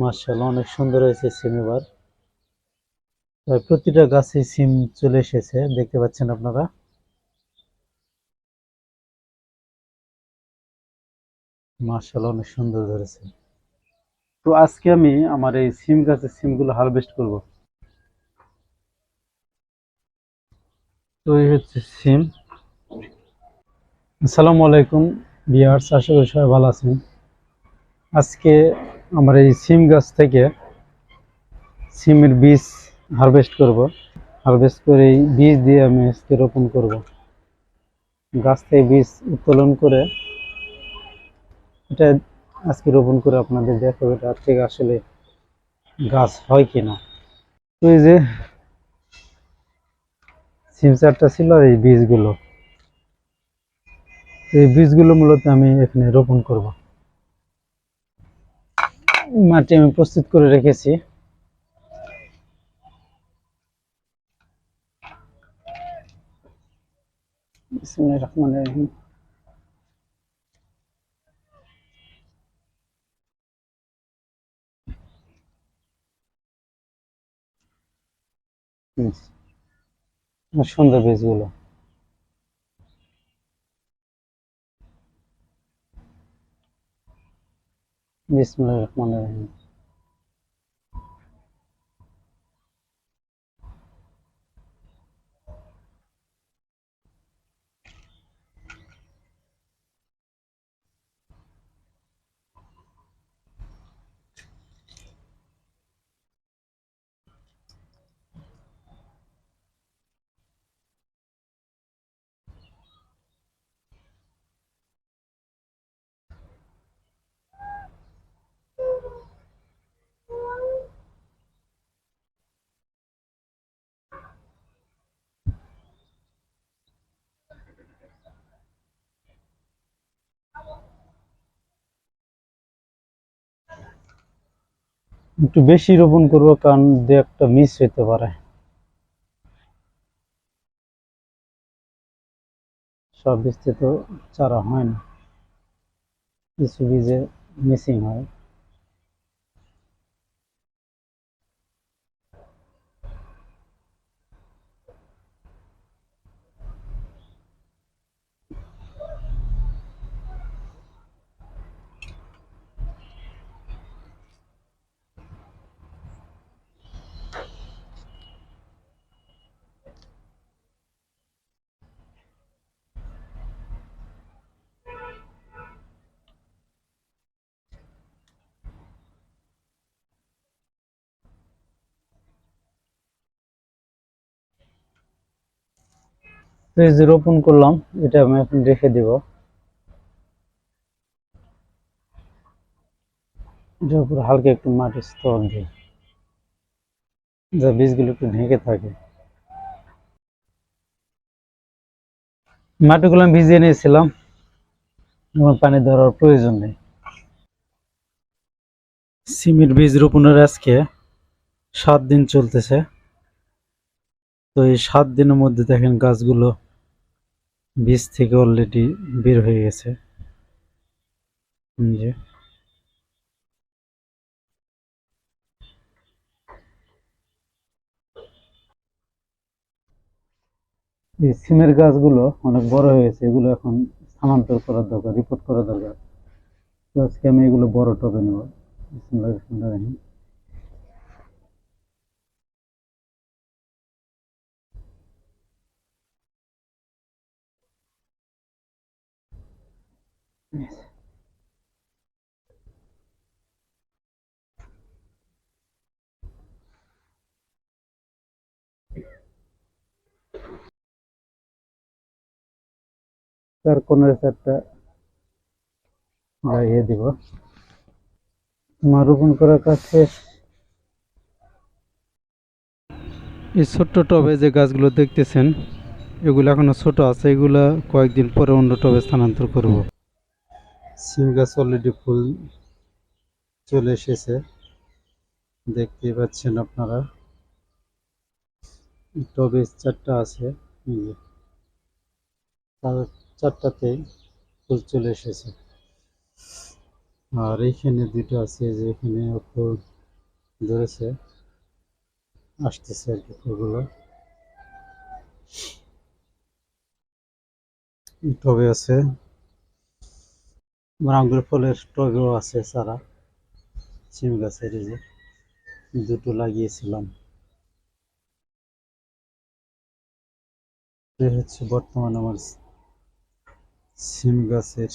মাশাআল্লাহ, অনেক সুন্দর হয়েছে সিম এবার। প্রায় প্রতিটা গাছে সিম চলে এসেছে, দেখতে পাচ্ছেন আপনারা। মাশাআল্লাহ, অনেক সুন্দর ধরেছে। তো আজকে আমি আমার এই সিম গাছের সিমগুলো হারভেস্ট করব। তো এই হচ্ছে সিম। আসসালামু আলাইকুম ভিউয়ার্স, আশা করি সবাই ভালো আছেন। আজকে আমার এই সিম গাছ থেকে সিমের বীজ হারভেস্ট করব। হারভেস্ট করে এই বীজ দিয়ে আমি আজকে রোপণ করব। গাছ থেকে বীজ উত্তোলন করে এটা আজকে রোপণ করে আপনাদের দেখাবো এটা থেকে আসলে গাছ হয় কিনা। তো এই যে সিম চারটা ছিল আর এই বীজগুলো, এই বীজগুলো মূলত আমি এখানে রোপণ করব। মাটি আমি প্রস্তুত করে রেখেছি। বিসমিল্লাহির রহমানির রহিম। সুন্দর বীজগুলো। বিসমিল্লাহির রহমানির রহিম। একটু বেশি রোপণ করবো কারণ দু একটা মিস হতে পারে। সব বীজতে তো চারা হয় না, কিছু বীজে মিসিং হয়। তো এই যে রোপণ করলাম, এটা আমি এখন রেখে দিব। এটার উপর হালকা একটু মাটির স্তর দিই, যা বীজগুলো একটু ঢেকে থাকে। মাটিগুলো আমি ভিজিয়ে নিয়েছিলাম, আমার পানি দেওয়ার প্রয়োজন নেই। সিমের বীজ রোপণের আজকে 7 দিন চলতেছে। তো এই 7 দিনের মধ্যে দেখেন গাছগুলো বীজ থেকে অলরেডি বের হয়ে গেছে। যে এই সিমের গাছগুলো অনেক বড় হয়ে গেছে, এগুলো এখন স্থানান্তর করার দরকার, রিপোর্ট করা দরকার। তো আজকে আমি এগুলো বড় টবে নেব। বিসমিল্লাহির রহমানির রহিম। তার কোণের একটা লাগিয়ে দিব। আমার রোপণ করার কাজ শেষ। এই ছোট্ট টবে যে গাছগুলো দেখতেছেন, এগুলো এখনো ছোট আছে, এগুলা কয়েকদিন পরে অন্য টবে স্থানান্তর করব। সিম গাছ অলরেডি ফুল চলে এসেছে, দেখতেই পাচ্ছেন আপনারা। টবে চারটা আছে, এই যে চারটাতেই ফুল চলে এসেছে। আর এইখানে দুটো আছে, যে এখানে ফুল ধরেছে, আসতেছে আর কি ফুলগুলো। টবে আছে, আঙ্গুর ফলের টবেও আছে চারা, সিম গাছের এই যে দুটো লাগিয়েছিলাম। এই হচ্ছে বর্তমান আমার সিম গাছের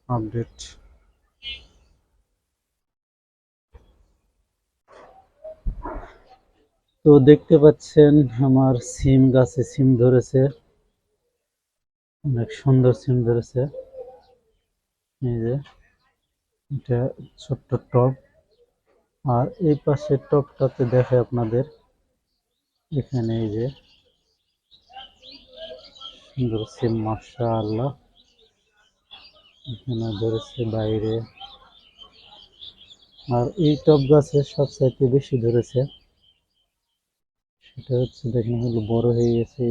আপডেট। তো দেখতে পাচ্ছেন আমার সিম গাছে সিম ধরেছে, অনেক সুন্দর সিম ধরেছে। এই যে এটা ছোট্ট টব, আর এই পাশের টবটাতে দেখে আপনাদের, এখানে এই যে সুন্দর সিম, মাশাআল্লাহ, এখানে ধরেছে বাইরে। আর এই টব গাছে সবচাইতে বেশি ধরেছে, সেটা হচ্ছে দেখেন হলো বড় হয়ে গেছে।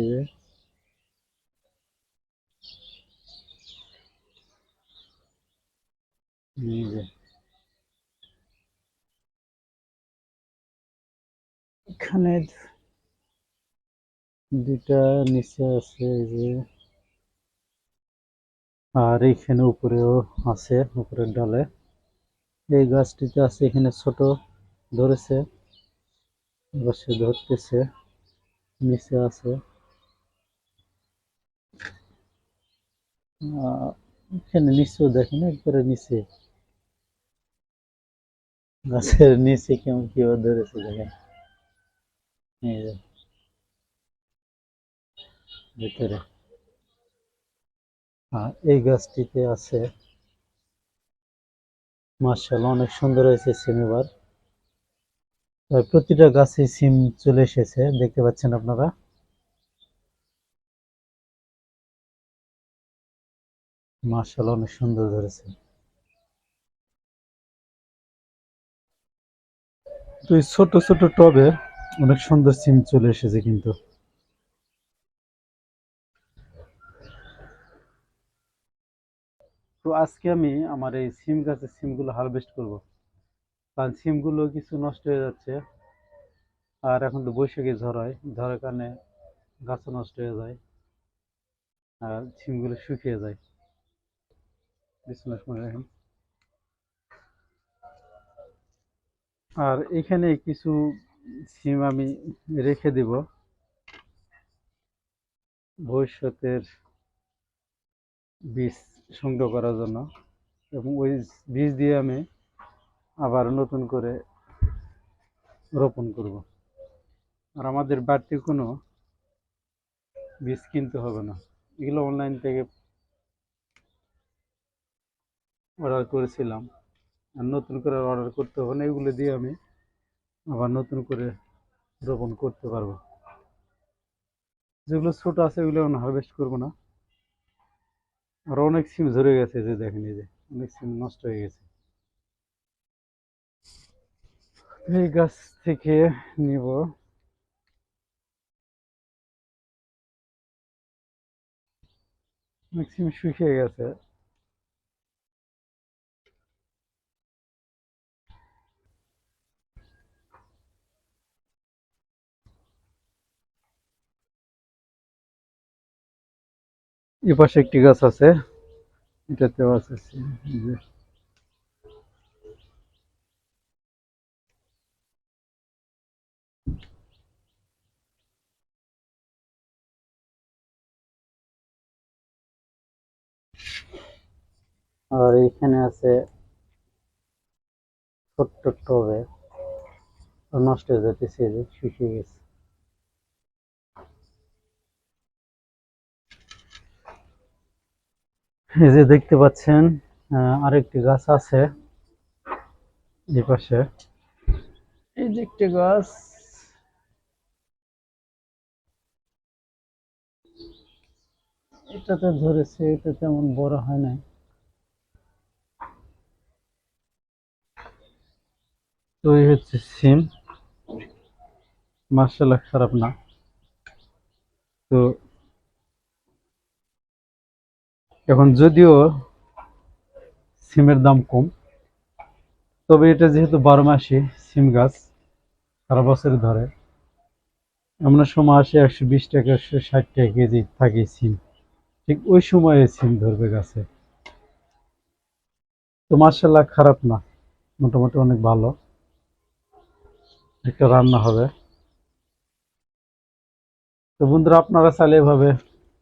এই যে এখানে দুটা নিচে আছে, এই যে, আর এইখানে উপরেও আছে, উপরের ডালে। এই গাছটিতে আছে, এখানে ছোট ধরেছে, অবশ্যই ধরতেছে, নিচে আছে। এখানে নিচেও দেখেন, একবারে নিচে, গাছের নিচে কেমন কিভাবে ধরেছে দেখেন, এই যে ভিতরে। আর এই গাছটিতে আছে, মাশাআল্লাহ, অনেক সুন্দর হয়েছে সিম এবার। প্রতিটা গাছে সিম চলে এসেছে, দেখতে পাচ্ছেন আপনারা। মাশাআল্লাহ, অনেক সুন্দর ধরেছে। তো এই ছোট ছোট টবে অনেক সুন্দর সিম চলে এসেছে কিন্তু। তো আজকে আমি আমার এই সিম গাছের সিমগুলো হারভেস্ট করব, কারণ সিমগুলো কিছু নষ্ট হয়ে যাচ্ছে। আর এখন তো বৈশাখী ঝড় হয়, ঝড়ের কারণে গাছও নষ্ট হয়ে যায়, আর সিমগুলো শুকিয়ে যায়। বিসমিল্লাহির রহমানির রহিম। আর এখানে কিছু সিম আমি রেখে দিব ভবিষ্যতের বীজ সংগ্রহ করার জন্য, এবং ওই বীজ দিয়ে আমি আবার নতুন করে রোপণ করব। আর আমাদের বাড়তি কোনো বীজ কিনতে হবে না, এগুলো অনলাইন থেকে অর্ডার করেছিলাম। আর নতুন করে অর্ডার করতে হবে না, এগুলো দিয়ে আমি আবার নতুন করে রোপণ করতে পারবো। যেগুলো ছোট আছে এগুলো এখন হারভেস্ট করবো না। আর অনেক সিম ঝরে গেছে, যে দেখেন, এই যে অনেক সিম নষ্ট হয়ে গেছে। এই গাছ থেকে নিব, অনেক সিম শুকিয়ে গেছে। এ পাশে একটি গাছ আছে, এটাতেও আছে সিম, এই যে। আর এইখানে আছে ছোট্ট টবে, নষ্ট হয়ে যাচ্ছে, এই যে শুকিয়ে গেছে। এই যে দেখতে পাচ্ছেন, আরেকটি গাছ আছে এই পাশে, এই যে একটি গাছ, এটাতে ধরেছে, এটা তেমন বড় হয় না। তো এই হচ্ছে সিম, মার্শাল্লাহ, খারাপ না। তো এখন যদিও সিমের দাম কম, তবে এটা যেহেতু 12 মাসি সিম গাছ, সারা বছর ধরে, এমন সময় আসে 120 টাকা 160 টাকা কেজি থাকে সিম, ঠিক ওই সময়ে সিম ধরবে গাছে। তো মার্শাল্লাহ খারাপ না, মোটামুটি অনেক ভালো একটা রান্না হবে। তো বন্ধুরা, আপনারা চাইলে এভাবে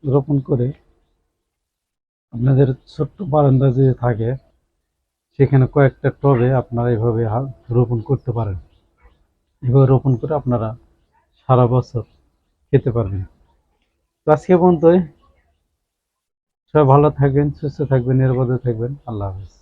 রোপণ করে আপনাদের ছোট্ট বারান্দা যদি থাকে সেখানে কয়েকটা টবে আপনারা এভাবে রোপণ করতে পারেন। এভাবে রোপণ করে আপনারা সারা বছর খেতে পারবেন। তো আজকে পর্যন্তই। সবাই ভালো থাকবেন, সুস্থ থাকবেন, নিরাপদে থাকবেন। আল্লাহ হাফেজ।